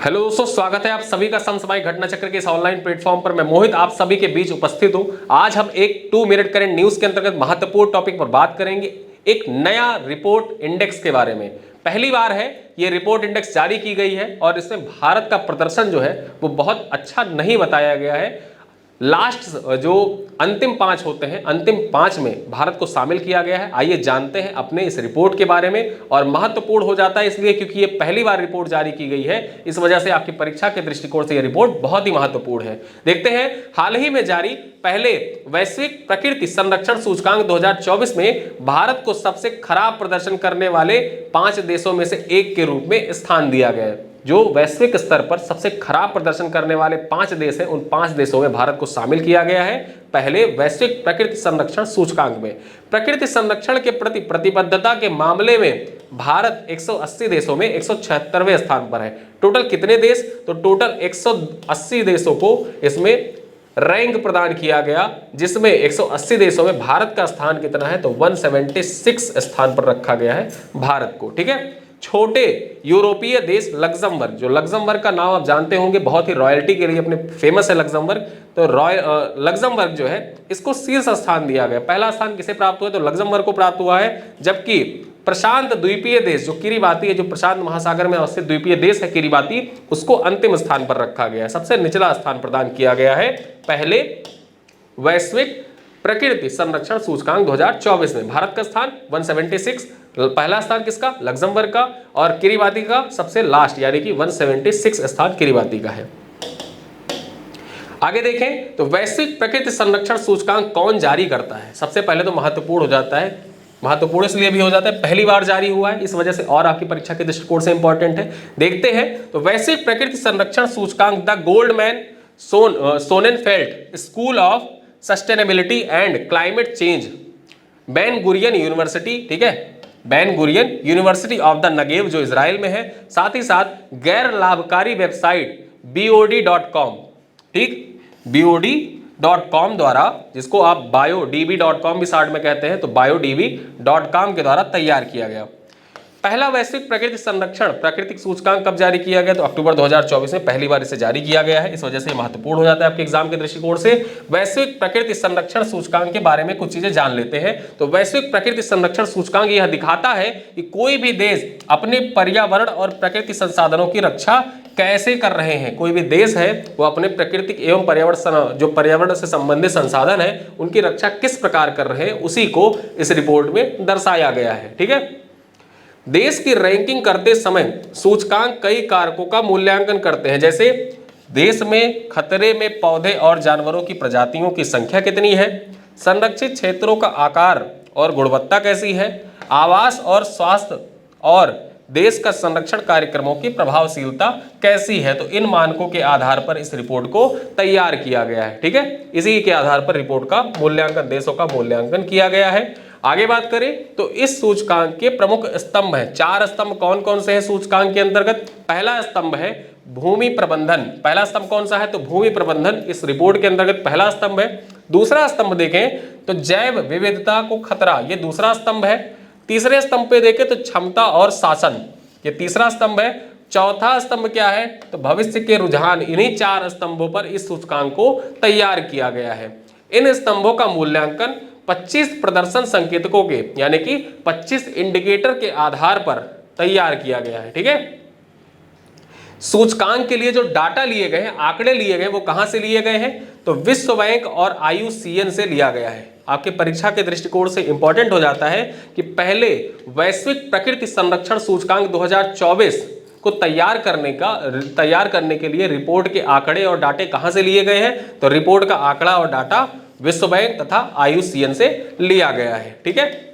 Hello दोस्तों, स्वागत है आप सभी का समसामयिक घटना चक्र के इस ऑनलाइन प्लेटफॉर्म पर। मैं मोहित आप सभी के बीच उपस्थित हूं। आज हम एक 2 मिनट करेंट न्यूज के अंतर्गत महत्वपूर्ण टॉपिक पर बात करेंगे, एक नया रिपोर्ट इंडेक्स के बारे में। पहली बार है ये रिपोर्ट इंडेक्स जारी की गई है और इसमें भारत का प्रदर्शन जो है वो बहुत अच्छा नहीं बताया गया है। लास्ट जो अंतिम 5 होते हैं, अंतिम 5 में भारत को शामिल किया गया है। आइए जानते हैं अपने इस रिपोर्ट के बारे में। और महत्वपूर्ण हो जाता है इसलिए क्योंकि ये पहली बार रिपोर्ट जारी की गई है, इस वजह से आपकी परीक्षा के दृष्टिकोण से ये रिपोर्ट बहुत ही महत्वपूर्ण है। देखते हैं हाल ही में जारी पहले वैश्विक प्रकृति संरक्षण सूचकांक 2024 में भारत को सबसे खराब प्रदर्शन करने वाले 5 देशों में से एक के रूप में स्थान दिया गया है। जो वैश्विक स्तर पर सबसे खराब प्रदर्शन करने वाले 5 देश हैं, उन 5 देशों में भारत को शामिल किया गया है पहले वैश्विक प्रकृति संरक्षण सूचकांक में। प्रकृति संरक्षण के प्रति प्रतिबद्धता के मामले में भारत 180 देशों में 176वें स्थान पर है। टोटल कितने देश? तो टोटल 180 देशों को इसमें रैंक प्रदान किया गया, जिसमें 180 देशों में भारत का स्थान कितना है? तो 176 स्थान पर रखा गया है भारत को। ठीक है। छोटे यूरोपीय देश लग्जमबर्ग, जो लग्जमबर्ग का नाम आप जानते होंगे, बहुत ही रॉयल्टी के लिए अपने फेमस है लग्जमबर्ग। तो लग्जमबर्ग जो है इसको शीर्ष स्थान दिया गया। पहला स्थान किसे प्राप्त हुआ? तो लग्जमबर्ग को प्राप्त हुआ है। जबकि प्रशांत द्वीपीय देश जो किरिबाती है, जो प्रशांत महासागर में अवस्थित द्वीपीय देश है किरिबाती, उसको अंतिम स्थान पर रखा गया है। सबसे निचला स्थान प्रदान किया गया है पहले वैश्विक प्रकृति संरक्षण सूचकांक 2024 में। भारत का स्थान 176, पहला स्थान किसका? लग्जमबर्ग का, और किरिबाती का सबसे लास्ट यानी कि 176 स्थान किरिबाती का है। आगे देखें तो वैश्विक प्रकृति संरक्षण सूचकांक कौन जारी करता है? सबसे पहले तो महत्वपूर्ण हो जाता है, महत्वपूर्ण इसलिए भी हो जाता है पहली बार जारी हुआ है, इस वजह से और आपकी परीक्षा के दृष्टिकोण से इंपॉर्टेंट है। देखते हैं तो वैश्विक प्रकृति संरक्षण सूचकांक the Goldman Sonnenfeld school of sustainability and climate change, Ben Gurion university, ठीक है, Ben Gurion university of the Negev जो इजराइल में है, साथ ही साथ गैर लाभकारी वेबसाइट BOD.com, ठीक, BOD.com द्वारा, जिसको आप biodb.com भी शार्ट में कहते हैं, तो biodb.com के द्वारा तैयार किया गया। पहला वैश्विक प्रकृति संरक्षण प्राकृतिक सूचकांक कब जारी किया गया? तो अक्टूबर 2024 में पहली बार इसे जारी किया गया है, इस वजह से महत्वपूर्ण हो जाता है आपके एग्जाम के दृष्टिकोण से। वैश्विक प्रकृति संरक्षण सूचकांक के बारे में कुछ चीजें जान लेते हैं। तो वैश्विक प्रकृति संरक्षण सूचकांक यह दिखाता है कि कोई भी देश अपने पर्यावरण और प्रकृति संसाधनों की रक्षा कैसे कर रहे हैं। कोई भी देश है वो अपने प्राकृतिक एवं पर्यावरण, जो पर्यावरण से संबंधित संसाधन है, उनकी रक्षा किस प्रकार कर रहे हैं, उसी को इस रिपोर्ट में दर्शाया गया है। ठीक है। देश की रैंकिंग करते समय सूचकांक कई कारकों का मूल्यांकन करते हैं, जैसे देश में खतरे में पौधे और जानवरों की प्रजातियों की संख्या कितनी है, संरक्षित क्षेत्रों का आकार और गुणवत्ता कैसी है, आवास और स्वास्थ्य और देश का संरक्षण कार्यक्रमों की प्रभावशीलता कैसी है। तो इन मानकों के आधार पर इस रिपोर्ट को तैयार किया गया है। ठीक है। इसी के आधार पर रिपोर्ट का मूल्यांकन, देशों का मूल्यांकन किया गया है। आगे बात करें तो इस सूचकांक के प्रमुख स्तंभ हैं। 4 स्तंभ कौन कौन से हैं सूचकांक के अंतर्गत? पहला स्तंभ है भूमि प्रबंधन। पहला स्तंभ कौन सा है? तो भूमि प्रबंधन इस रिपोर्ट के अंतर्गत पहला स्तंभ है। दूसरा स्तंभ देखें तो जैव विविधता को खतरा, ये दूसरा स्तंभ है। तीसरे स्तंभ पे देखें तो क्षमता और शासन, ये तीसरा स्तंभ है। चौथा स्तंभ क्या है? तो भविष्य के रुझान। इन्हीं 4 स्तंभों पर इस सूचकांक को तैयार किया गया है। इन स्तंभों का मूल्यांकन 25 प्रदर्शन संकेतकों के यानी कि 25 इंडिकेटर के आधार पर तैयार किया गया है। ठीक है। सूचकांक के लिए जो डाटा लिए गए हैं, आंकड़े लिए गए, वो कहां से लिए गए हैं? तो विश्व बैंक और IUCN से लिया गया है। आपके परीक्षा के दृष्टिकोण से इंपॉर्टेंट हो जाता है कि पहले वैश्विक प्रकृति संरक्षण सूचकांक 2024 को तैयार करने के लिए रिपोर्ट के आंकड़े और डाटे कहां से लिए गए हैं? तो रिपोर्ट का आंकड़ा और डाटा विश्व बैंक तथा IUCN से लिया गया है। ठीक है।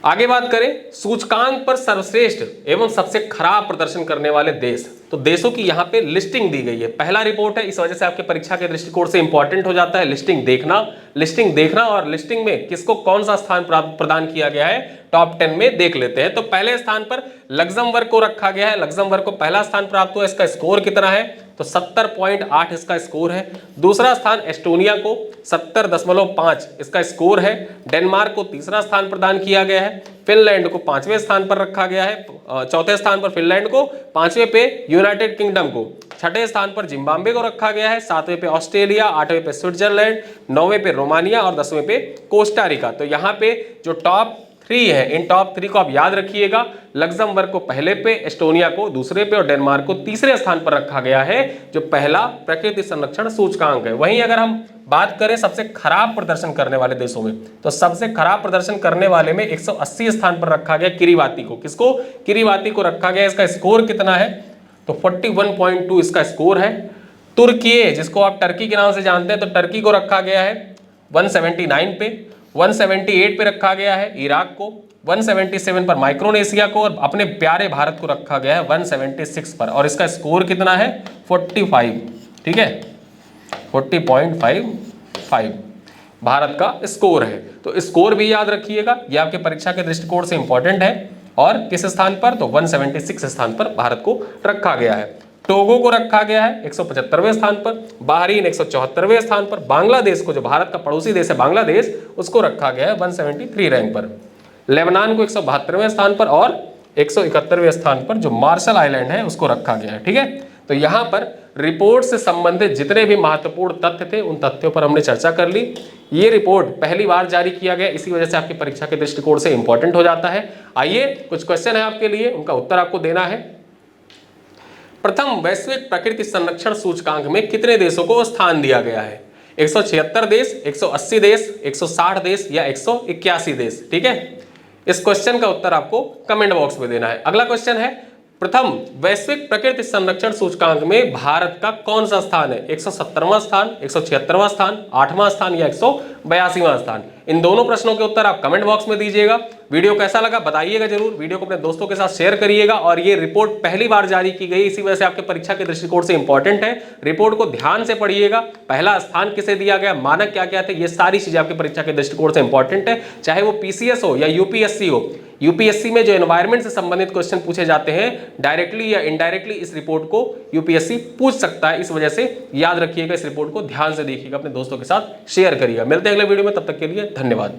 आगे बात करें सूचकांक पर सर्वश्रेष्ठ एवं सबसे खराब प्रदर्शन करने वाले देश, तो देशों की यहां पे लिस्टिंग दी गई है। पहला रिपोर्ट है, इस वजह से आपके परीक्षा के दृष्टिकोण से इंपॉर्टेंट हो जाता है लिस्टिंग देखना और लिस्टिंग में किसको कौन सा स्थान प्रदान किया गया है टॉप 10 में देख लेते हैं। तो पहले स्थान पर लग्जमबर्ग को रखा गया है, लग्जमबर्ग को पहला स्थान प्राप्त हुआ। इसका स्कोर कितना है? तो 70.8 इसका स्कोर है। दूसरा स्थान एस्टोनिया को 70.5 इसका स्कोर है। डेनमार्क को तीसरा स्थान प्रदान किया गया है। फिनलैंड को 5वें स्थान पर रखा गया है। चौथे स्थान पर फिनलैंड को, 5वें पे यूनाइटेड किंगडम को, 6ठे स्थान पर जिम्बाब्वे को रखा गया है, 7वें पे ऑस्ट्रेलिया, 8वें पे स्विट्जरलैंड, 9वें पे रोमानिया और 10वें पे कोस्टा रिका। तो यहाँ पे जो टॉप 3 है, इन टॉप 3 को आप याद रखिएगा। लग्जमबर्ग को पहले पे, एस्टोनिया को दूसरे पे और डेनमार्क को तीसरे स्थान पर रखा गया है, जो पहला प्रकृति संरक्षण सूचकांक है। वहीं अगर हम बात करें सबसे खराब प्रदर्शन करने वाले देशों में, तो सबसे खराब प्रदर्शन करने वाले में 180 स्थान पर रखा गया किरीबाती को। किसको? किरीबाती को रखा गया। इसका स्कोर कितना है? तो 41.2 इसका स्कोर है। तुर्की, जिसको आप टर्की के नाम से जानते हैं, तो टर्की को रखा गया है 179 पे। 178 पे रखा गया है इराक को, 177 पर माइक्रोनेशिया को, और अपने प्यारे भारत को रखा गया है 176 पर। और इसका स्कोर कितना है? 45। ठीक है, 40.55 भारत का स्कोर है। तो स्कोर भी याद रखिएगा, ये आपके परीक्षा के दृष्टिकोण से इंपॉर्टेंट है। और किस स्थान पर? तो 176 स्थान पर भारत को रखा गया है। टोगो को रखा गया है 175वें स्थान पर, बहरीन 174वें स्थान पर, बांग्लादेश को, जो भारत का पड़ोसी देश है बांग्लादेश, उसको रखा गया है 173 रैंक पर, लेबनान को 172वें स्थान पर और 171वें स्थान पर जो मार्शल आइलैंड है उसको रखा गया है। ठीक है, तो यहाँ पर रिपोर्ट से संबंधित जितने भी महत्वपूर्ण तथ्य थे उन तथ्यों पर हमने चर्चा कर ली। ये रिपोर्ट पहली बार जारी किया गया, इसी वजह से आपकी परीक्षा के दृष्टिकोण से इंपॉर्टेंट हो जाता है। आइए, कुछ क्वेश्चन है आपके लिए, उनका उत्तर आपको देना है। प्रथम वैश्विक प्रकृति संरक्षण सूचकांक में कितने देशों को स्थान दिया गया है? 176 देश, 180 देश, 160 देश या 181 देश? ठीक है, इस क्वेश्चन का उत्तर आपको कमेंट बॉक्स में देना है। अगला क्वेश्चन है, प्रथम वैश्विक प्रकृति संरक्षण सूचकांक में भारत का कौन सा स्थान है? 170वां स्थान, 176वां स्थान, 8वां स्थान या 182वां स्थान? इन दोनों प्रश्नों के उत्तर आप कमेंट बॉक्स में दीजिएगा। वीडियो कैसा लगा बताइएगा जरूर, वीडियो को अपने दोस्तों के साथ शेयर करिएगा। और ये रिपोर्ट पहली बार जारी की गई, इसी वजह से आपके परीक्षा के दृष्टिकोण से इंपॉर्टेंट है। रिपोर्ट को ध्यान से पढ़िएगा, पहला स्थान किसे दिया गया, मानक क्या क्या थे, ये सारी चीजें आपके परीक्षा के दृष्टिकोण से इंपॉर्टेंट है। चाहे वो पीसीएस हो या यूपीएससी हो, यूपीएससी में जो एनवायरमेंट से संबंधित क्वेश्चन पूछे जाते हैं डायरेक्टली या इनडायरेक्टली, इस रिपोर्ट को यूपीएससी पूछ सकता है। इस वजह से याद रखिएगा, इस रिपोर्ट को ध्यान से देखिएगा, अपने दोस्तों के साथ शेयर करिएगा। मिलते हैं अगले वीडियो में, तब तक के लिए धन्यवाद।